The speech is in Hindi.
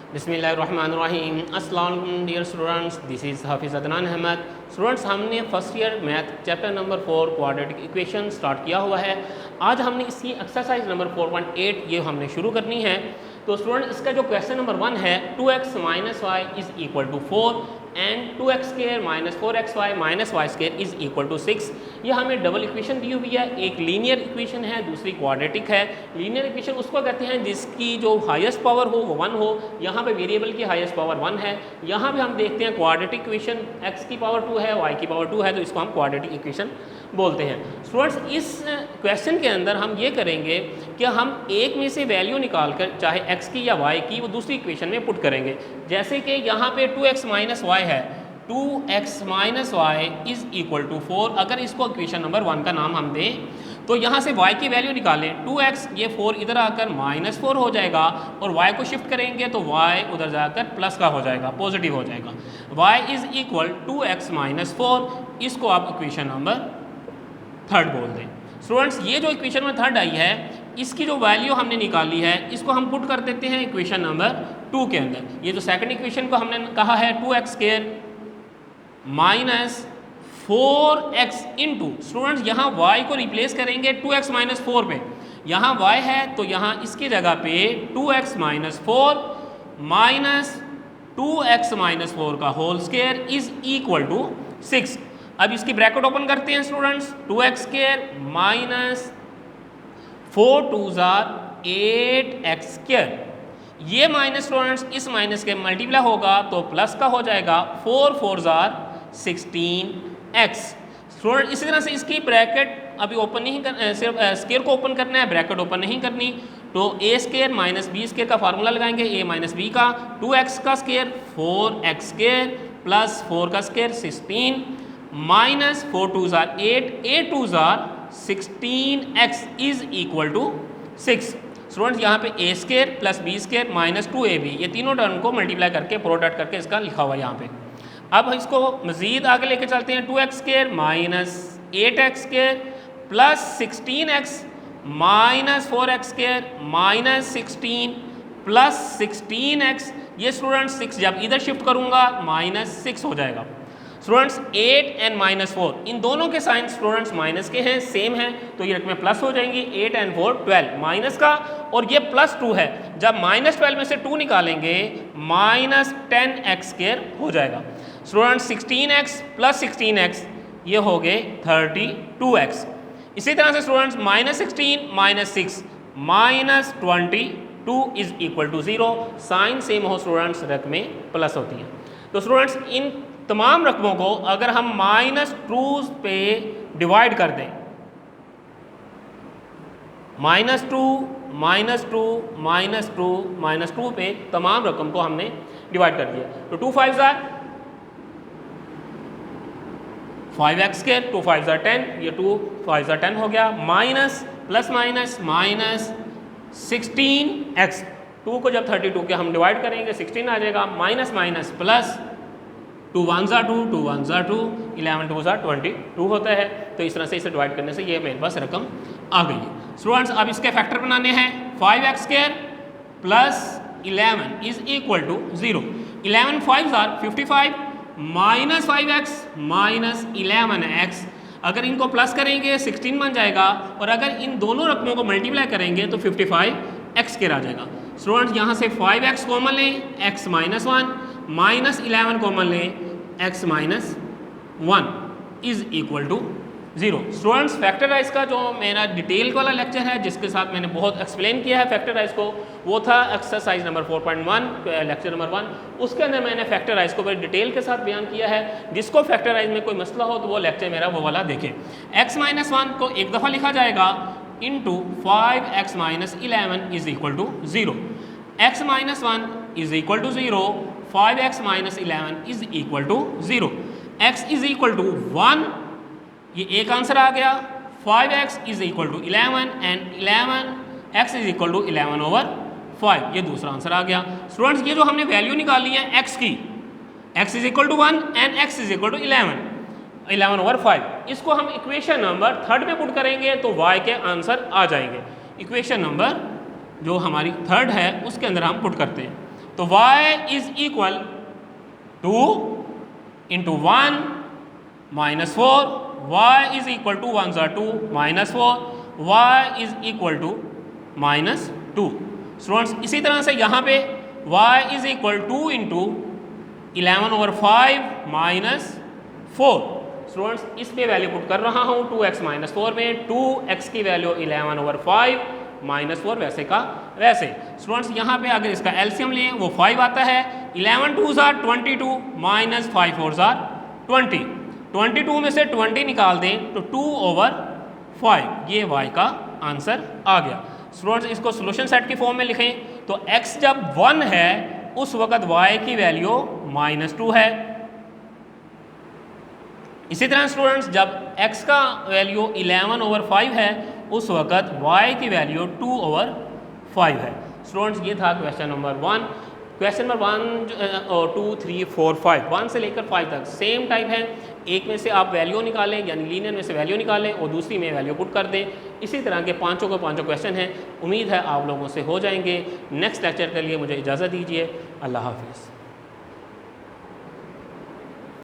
बिस्मिल्लाहिर्रहमानिर्रहीम। अस्सलाम वालेकुम डियर स्टूडेंट्स, दिस इज़ हाफिज़ अदनान अहमद। स्टूडेंट्स, हमने first year math chapter number 4 quadratic equation start किया हुआ है। आज हमने इसकी एक्सरसाइज नंबर 4.8 ये हमने शुरू करनी है। तो स्टूडेंट, इसका जो क्वेश्चन नंबर 1 है 2x minus y is equal to 4 and 2x square minus 4xy minus y square is equal to 6। ये हमें डबल इक्वेशन दी हुई है। एक लीनियर इक्वेशन है, दूसरी क्वाड्रेटिक है। लीनियर इक्वेशन उसको कहते हैं जिसकी जो हाईएस्ट पावर हो वो 1 हो। यहाँ पे वेरिएबल की हाईएस्ट पावर 1 है। यहाँ पे हम देखते हैं क्वाड्रेटिक इक्वेशन x की पावर 2 है, y की पावर 2 है, तो इसको हम क्वाड्रेटिक इक्वेशन बोलते हैं। स्टूडेंट्स, इस क्वेश्चन के अंदर हम ये करेंगे कि हम एक में से वैल्यू निकाल कर, चाहे x की या y की, वो दूसरी इक्वेशन में पुट करेंगे। जैसे कि यहाँ पे 2x माइनस वाई है, 2x minus y is equal to 4। अगर इसको इक्वेशन नंबर 1 का नाम हम दें तो यहाँ से y की वैल्यू निकालें। 2x, ये 4 इधर आकर -4 हो जाएगा और y को शिफ्ट करेंगे तो y उधर जाकर प्लस का हो जाएगा, पॉजिटिव हो जाएगा। y is equal 2x minus 4, इसको आप इक्वेशन नंबर 3 बोल दें। स्टूडेंट्स, ये जो इक्वेशन में 3 आई है, इसकी जो वैल्यू हमने निकाली है इसको हम पुट कर देते हैं इक्वेशन नंबर 2 के अंदर। ये जो सेकंड इक्वेशन को हमने कहा है 2x square minus 4x into, students यहाँ y को रिप्लेस करेंगे 2x माइनस 4 पे। यहाँ y है तो यहाँ इसकी जगह पे 2x minus 4 minus 2x minus 4 का whole square is equal to 6। अब इसकी ब्रैकेट ओपन करते हैं students. 2x square minus 4 2 8x square, ये माइनस स्टूडेंट्स इस माइनस के मल्टीप्लाई होगा तो प्लस का हो जाएगा। 4 4 16x। स्टूडेंट, इसी तरह से इसकी ब्रैकेट अभी ओपन नहीं कर, सिर्फ स्क्वायर को ओपन करना है, ब्रैकेट ओपन नहीं करनी। तो a square minus b square का फार्मूला लगाएंगे, a माइनस बी का। 2x का स्क्वायर 4x स्क्वायर प्लस 4 का square 16 minus 4 2 8, a 2 16x is equal to 6। Students, यहाँ पे a square plus b square minus 2ab, ये तीनों टर्म को मल्टीप्लाई करके प्रोडक्ट करके इसका लिखा हुआ है यहाँ पे। अब इसको मज़ीद आगे लेके चलते हैं। 2x square minus 8x square plus 16x minus 4x square minus 16 plus 16x, ये स्टूडेंट्स 6 जब इधर शिफ्ट करूँगा -6 हो जाएगा। स्टूडेंट्स, 8 एंड -4 इन दोनों के साइन स्टूडेंट्स माइनस के हैं, सेम हैं, तो ये रकमें प्लस हो जाएंगी। 8 एंड 4 12 माइनस का, और ये +2 है। जब -12 में से 2 निकालेंगे -10x स्क्वायर हो जाएगा। स्टूडेंट्स, 16x प्लस 16x ये हो गए 32x। इसी तरह से students -16 -6 -22 is equal to 0। Sign same हो स्टूडेंट्स, रकमें प्लस होती हैं। तो स्टूडेंट्स, इन तमाम रकमों को अगर हम -2 पे डिवाइड कर दें, -2 पे तमाम रकम को हमने डिवाइड कर दिया, तो 2 5 5x स्क्वायर, 2 5 10, ये 2 5 10 हो गया। Minus plus minus minus 16x, 2 को जब 32 के हम डिवाइड करेंगे 16 आ जाएगा। माइनस माइनस प्लस 2 1 2, 2 1 2, 11 2 22 होता है। तो इस तरह से इसे डिवाइड करने से ये मेरे पास रकम आ गई है। स्टूडेंट्स, अब इसके फैक्टर बनाने हैं। 5x square plus 11 is equal to 0। 11 5 55 minus 5x minus 11x, अगर इनको प्लस करेंगे 16 बन जाएगा, और अगर इन दोनों रकमों को मल्टीप्लाई करेंगे तो 55x स्क्वायर आ जाएगा। स्टूडेंट्स, यहाँ से 5x कॉमन लें, x माइनस 1 माइनस 11 कॉमन लें, x minus 1 is equal to 0। Students, factorise का जो मेरा डिटेल वाला लेक्चर है, जिसके साथ मैंने बहुत एक्सप्लेन किया है फैक्टराइज को, वो था एक्सरसाइज नंबर 4.1 लेक्चर नंबर 1। उसके अंदर मैंने फैक्टराइज को बड़ी डिटेल के साथ बयान किया है। जिसको फैक्टराइज में कोई मसला हो तो वो लेक्चर मेरा वो वाला देखें। x माइनस 1 को एक दफ़ा लिखा जाएगा into 5x minus 11 is equal to 0। x minus 1 is equal to 0, 5x minus 11 is equal to 0। x is equal to 1, ये एक आंसर आ गया। 5x is equal to 11 and 11x is equal to 11/5, ये दूसरा आंसर आ गया। स्टूडेंट्स, ये जो हमने वैल्यू निकाली है x की, x is equal to 1 and x is equal to 11/5, इसको हम इक्वेशन नंबर 3 में पुट करेंगे तो y के आंसर आ जाएंगे। इक्वेशन नंबर जो हमारी 3 है उसके अंदर हम पुट करते हैं। तो y is equal 2 into 1 minus 4, y is equal to 1 ज़ा 2 minus 4, y is equal to minus 2। Students इसी तरह से यहाँ पे y is equal 2 into 11/5 minus 4। Students इस पे वैल्यू पुट कर रहा हूँ 2x माइनस 4 में, 2x की वैल्यू 11/5 माइनस 4 वैसे का वैसे। स्टूडेंट्स यहाँ पे अगर इसका एलसीएम लें वो 5 आता है, 11 2 ज़ा 22 माइनस 5 4 ज़ा 20, 22 में से 20 निकाल दें तो 2/5, ये y का आंसर आ गया। स्टूडेंट्स इसको सोल्यूशन सेट की फॉर्म में लिखें तो x जब 1 है उस वक़्त y की वैल्यू -2 है। इसी तरह स्टूडेंट्स जब x का वैल्यू 11/5 है उस वक़्त y की वैल्यू 2/5 है। स्टूडेंट्स ये था क्वेश्चन नंबर 1। क्वेश्चन नंबर 1 और 2 3 4 5, 1 से लेकर 5 तक सेम टाइप है। एक में से आप वैल्यू निकालें यानी लीनियर में से वैल्यू निकालें और दूसरी में वैल्यू पुट कर दें। इसी तरह के पाँचों क्वेश्चन हैं। उम्मीद है आप लोगों से हो जाएंगे। नेक्स्ट लेक्चर के लिए मुझे इजाज़त दीजिए। अल्लाह हाफिज़।